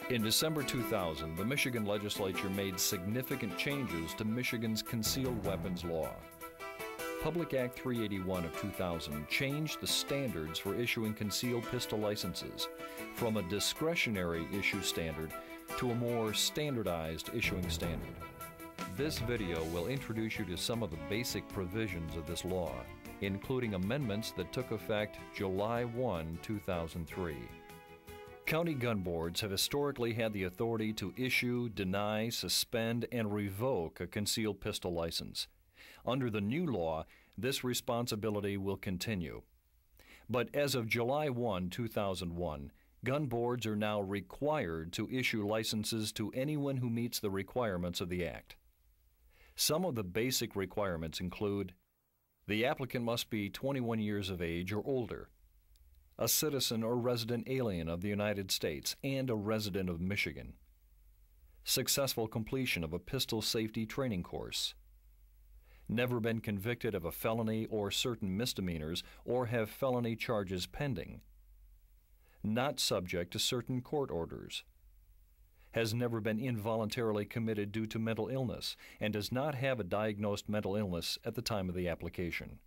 In December 2000, the Michigan legislature made significant changes to Michigan's concealed weapons law. Public Act 381 of 2000 changed the standards for issuing concealed pistol licenses from a discretionary issue standard to a more standardized issuing standard. This video will introduce you to some of the basic provisions of this law, including amendments that took effect July 1, 2003. County gun boards have historically had the authority to issue, deny, suspend, and revoke a concealed pistol license. Under the new law, this responsibility will continue. But as of July 1, 2001, gun boards are now required to issue licenses to anyone who meets the requirements of the Act. Some of the basic requirements include: the applicant must be 21 years of age or older, a citizen or resident alien of the United States and a resident of Michigan, successful completion of a pistol safety training course, never been convicted of a felony or certain misdemeanors or have felony charges pending, not subject to certain court orders, has never been involuntarily committed due to mental illness and does not have a diagnosed mental illness at the time of the application.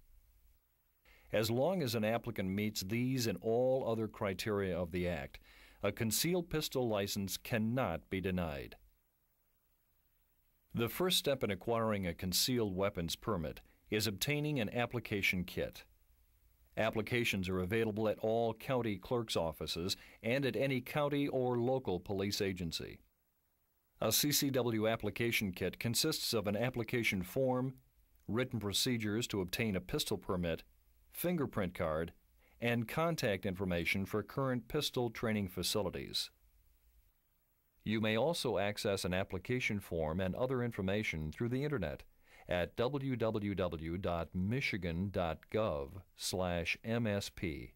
As long as an applicant meets these and all other criteria of the Act, a concealed pistol license cannot be denied. The first step in acquiring a concealed weapons permit is obtaining an application kit. Applications are available at all county clerk's offices and at any county or local police agency. A CCW application kit consists of an application form, written procedures to obtain a pistol permit, fingerprint card, and contact information for current pistol training facilities. You may also access an application form and other information through the Internet at www.michigan.gov/MSP.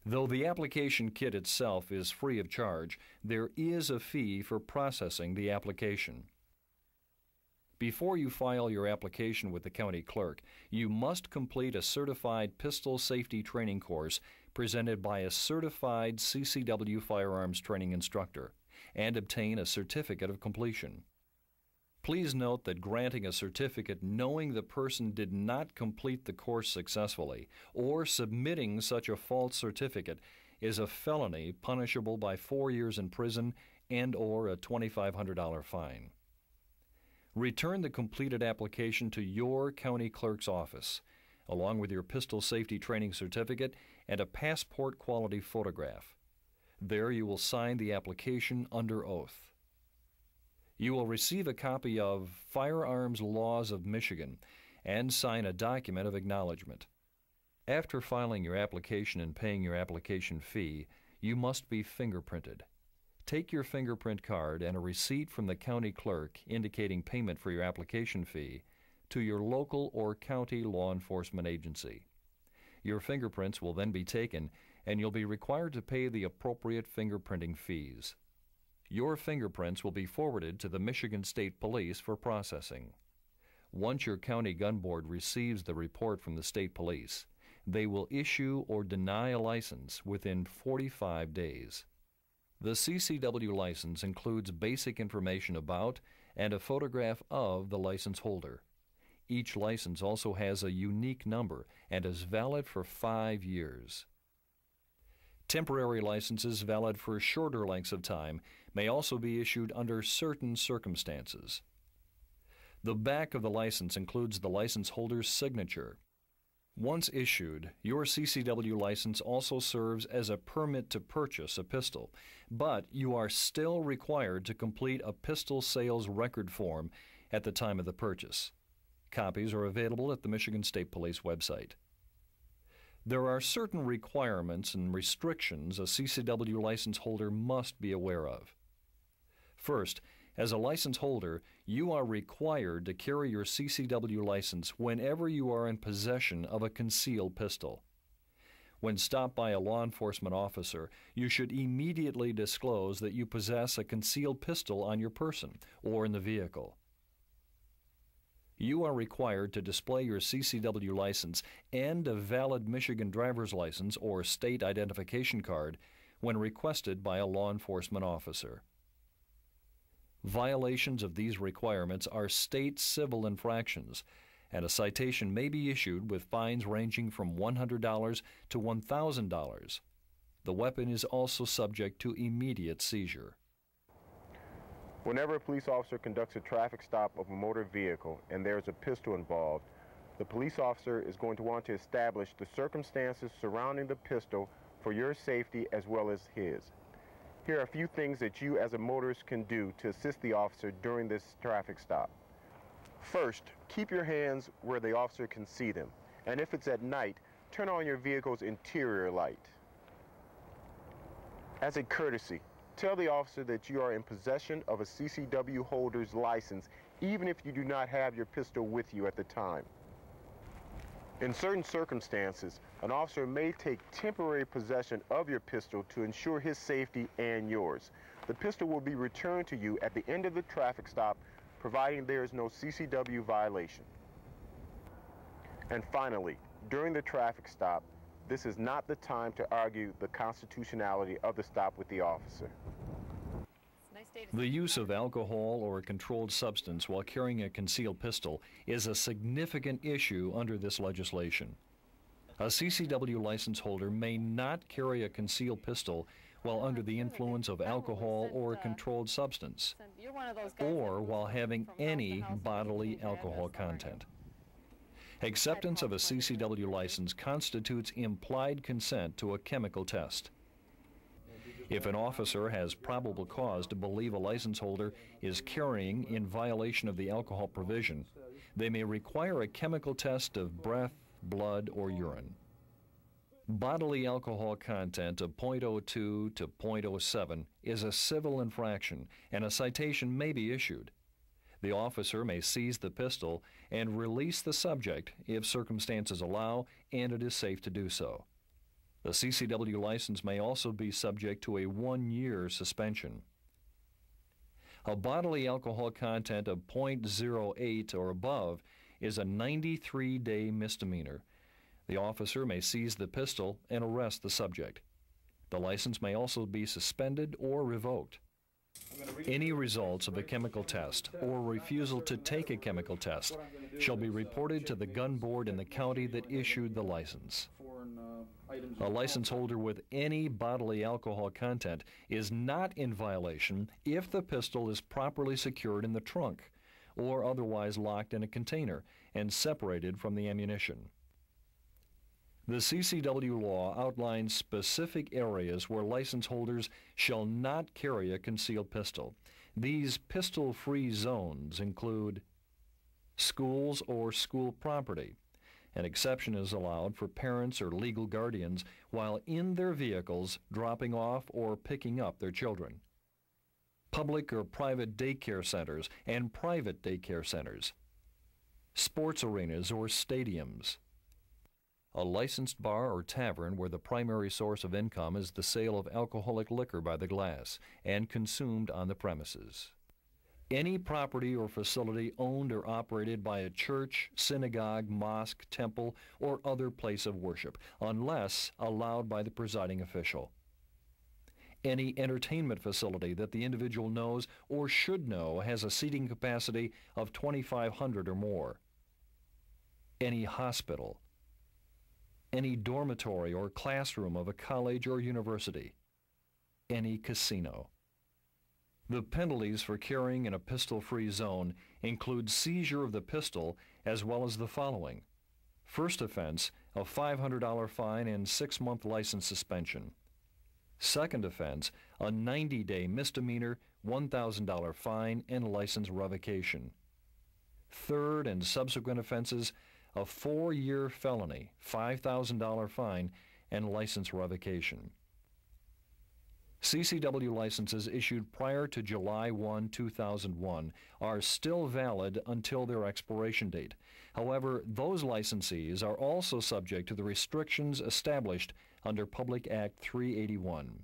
Though the application kit itself is free of charge, there is a fee for processing the application. Before you file your application with the county clerk, you must complete a certified pistol safety training course presented by a certified CCW firearms training instructor and obtain a certificate of completion. Please note that granting a certificate knowing the person did not complete the course successfully or submitting such a false certificate is a felony punishable by 4 years in prison and/or a $2,500 fine. Return the completed application to your county clerk's office, along with your pistol safety training certificate and a passport quality photograph. There you will sign the application under oath. You will receive a copy of Firearms Laws of Michigan and sign a document of acknowledgement. After filing your application and paying your application fee, you must be fingerprinted. Take your fingerprint card and a receipt from the county clerk indicating payment for your application fee to your local or county law enforcement agency. Your fingerprints will then be taken and you'll be required to pay the appropriate fingerprinting fees. Your fingerprints will be forwarded to the Michigan State Police for processing. Once your county gun board receives the report from the state police, they will issue or deny a license within 45 days. The CCW license includes basic information about and a photograph of the license holder. Each license also has a unique number and is valid for 5 years. Temporary licenses valid for shorter lengths of time may also be issued under certain circumstances. The back of the license includes the license holder's signature. Once issued, your CCW license also serves as a permit to purchase a pistol, but you are still required to complete a pistol sales record form at the time of the purchase. Copies are available at the Michigan State Police website. There are certain requirements and restrictions a CCW license holder must be aware of. First, as a license holder, you are required to carry your CCW license whenever you are in possession of a concealed pistol. When stopped by a law enforcement officer, you should immediately disclose that you possess a concealed pistol on your person or in the vehicle. You are required to display your CCW license and a valid Michigan driver's license or state identification card when requested by a law enforcement officer. Violations of these requirements are state civil infractions, and a citation may be issued with fines ranging from $100 to $1,000. The weapon is also subject to immediate seizure. Whenever a police officer conducts a traffic stop of a motor vehicle and there is a pistol involved, the police officer is going to want to establish the circumstances surrounding the pistol for your safety as well as his. Here are a few things that you as a motorist can do to assist the officer during this traffic stop. First, keep your hands where the officer can see them, and if it's at night, turn on your vehicle's interior light. As a courtesy, tell the officer that you are in possession of a CCW holder's license, even if you do not have your pistol with you at the time. In certain circumstances, an officer may take temporary possession of your pistol to ensure his safety and yours. The pistol will be returned to you at the end of the traffic stop, providing there is no CCW violation. And finally, during the traffic stop, this is not the time to argue the constitutionality of the stop with the officer. The use of alcohol or a controlled substance while carrying a concealed pistol is a significant issue under this legislation. A CCW license holder may not carry a concealed pistol while under the influence of alcohol or a controlled substance, or while having any bodily alcohol content. Acceptance of a CCW license constitutes implied consent to a chemical test. If an officer has probable cause to believe a license holder is carrying in violation of the alcohol provision, they may require a chemical test of breath, blood, or urine. Bodily alcohol content of .02 to .07 is a civil infraction, and a citation may be issued. The officer may seize the pistol and release the subject if circumstances allow and it is safe to do so. The CCW license may also be subject to a 1-year suspension. A bodily alcohol content of .08 or above is a 93-day misdemeanor. The officer may seize the pistol and arrest the subject. The license may also be suspended or revoked. Any results of a chemical test or refusal to take a chemical test shall be reported to the gun board in the county that issued the license. A license holder with any bodily alcohol content is not in violation if the pistol is properly secured in the trunk or otherwise locked in a container and separated from the ammunition. The CCW law outlines specific areas where license holders shall not carry a concealed pistol. These pistol-free zones include schools or school property. An exception is allowed for parents or legal guardians while in their vehicles dropping off or picking up their children. Public or private daycare centers and private daycare centers. Sports arenas or stadiums. A licensed bar or tavern where the primary source of income is the sale of alcoholic liquor by the glass and consumed on the premises. Any property or facility owned or operated by a church, synagogue, mosque, temple, or other place of worship, unless allowed by the presiding official. Any entertainment facility that the individual knows or should know has a seating capacity of 2,500 or more. Any hospital. Any dormitory or classroom of a college or university. Any casino. The penalties for carrying in a pistol-free zone include seizure of the pistol as well as the following. First offense, a $500 fine and 6-month license suspension. Second offense, a 90-day misdemeanor, $1,000 fine and license revocation. Third and subsequent offenses, a 4-year felony, $5,000 fine and license revocation. CCW licenses issued prior to July 1, 2001 are still valid until their expiration date. However, those licensees are also subject to the restrictions established under Public Act 381.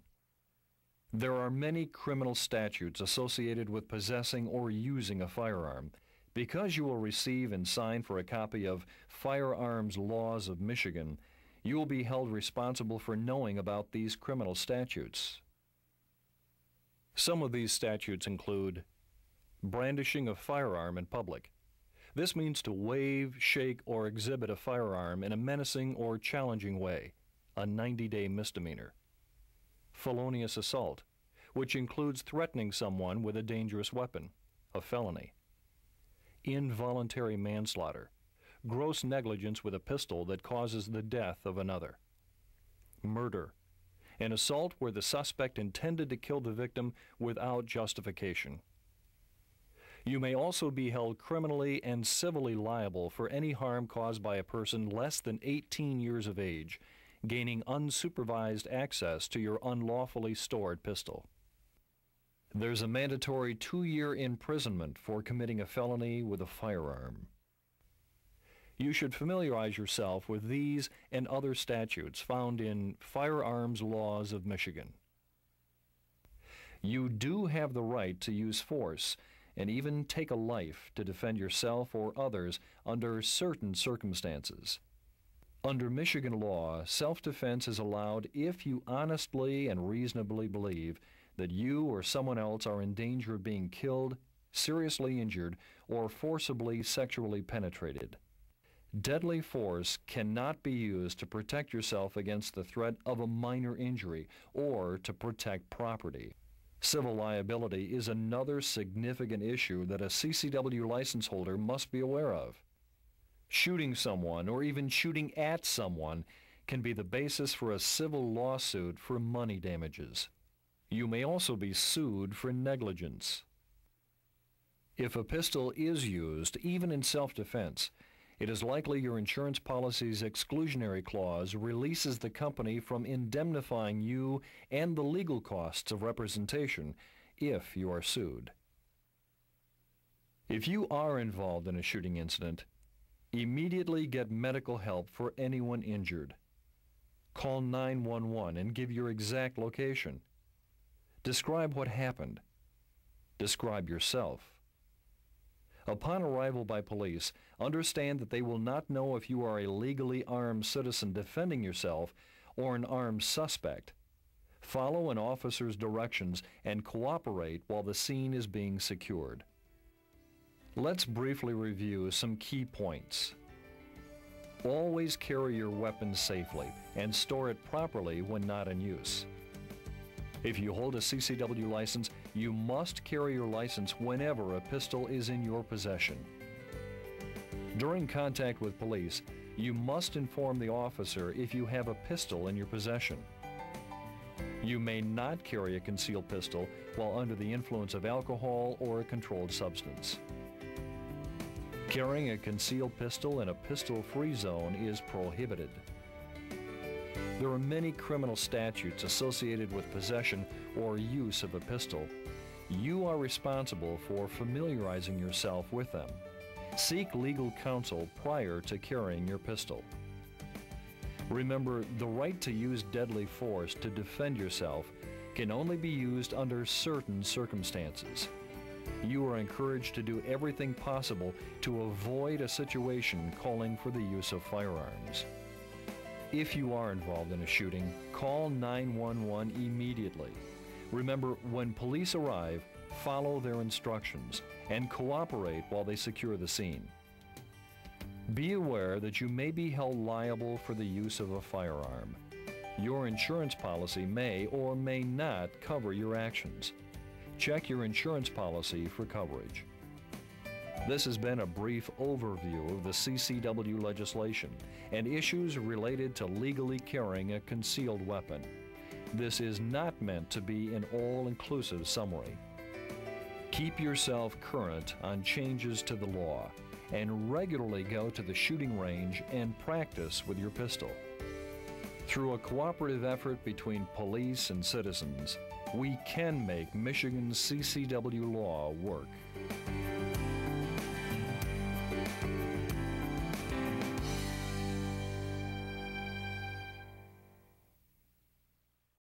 There are many criminal statutes associated with possessing or using a firearm. Because you will receive and sign for a copy of Firearms Laws of Michigan, you will be held responsible for knowing about these criminal statutes. Some of these statutes include brandishing a firearm in public. This means to wave, shake, or exhibit a firearm in a menacing or challenging way, a 90-day misdemeanor. Felonious assault, which includes threatening someone with a dangerous weapon, a felony. Involuntary manslaughter, gross negligence with a pistol that causes the death of another. Murder, an assault where the suspect intended to kill the victim without justification. You may also be held criminally and civilly liable for any harm caused by a person less than 18 years of age, gaining unsupervised access to your unlawfully stored pistol. There's a mandatory 2-year imprisonment for committing a felony with a firearm. You should familiarize yourself with these and other statutes found in Firearms Laws of Michigan. You do have the right to use force and even take a life to defend yourself or others under certain circumstances. Under Michigan law, self-defense is allowed if you honestly and reasonably believe that you or someone else are in danger of being killed, seriously injured, or forcibly sexually penetrated. Deadly force cannot be used to protect yourself against the threat of a minor injury or to protect property. Civil liability is another significant issue that a CCW license holder must be aware of. Shooting someone or even shooting at someone can be the basis for a civil lawsuit for money damages. You may also be sued for negligence. If a pistol is used, even in self-defense, it is likely your insurance policy's exclusionary clause releases the company from indemnifying you and the legal costs of representation if you are sued. If you are involved in a shooting incident, immediately get medical help for anyone injured. Call 911 and give your exact location. Describe what happened. Describe yourself. Upon arrival by police, understand that they will not know if you are a legally armed citizen defending yourself or an armed suspect. Follow an officer's directions and cooperate while the scene is being secured. Let's briefly review some key points. Always carry your weapon safely and store it properly when not in use. If you hold a CCW license, you must carry your license whenever a pistol is in your possession. During contact with police, you must inform the officer if you have a pistol in your possession. You may not carry a concealed pistol while under the influence of alcohol or a controlled substance. Carrying a concealed pistol in a pistol-free zone is prohibited. There are many criminal statutes associated with possession or use of a pistol. You are responsible for familiarizing yourself with them. Seek legal counsel prior to carrying your pistol. Remember, the right to use deadly force to defend yourself can only be used under certain circumstances. You are encouraged to do everything possible to avoid a situation calling for the use of firearms. If you are involved in a shooting, call 911 immediately. Remember, when police arrive, follow their instructions and cooperate while they secure the scene. Be aware that you may be held liable for the use of a firearm. Your insurance policy may or may not cover your actions. Check your insurance policy for coverage. This has been a brief overview of the CCW legislation and issues related to legally carrying a concealed weapon. This is not meant to be an all-inclusive summary. Keep yourself current on changes to the law and regularly go to the shooting range and practice with your pistol. Through a cooperative effort between police and citizens, we can make Michigan's CCW law work.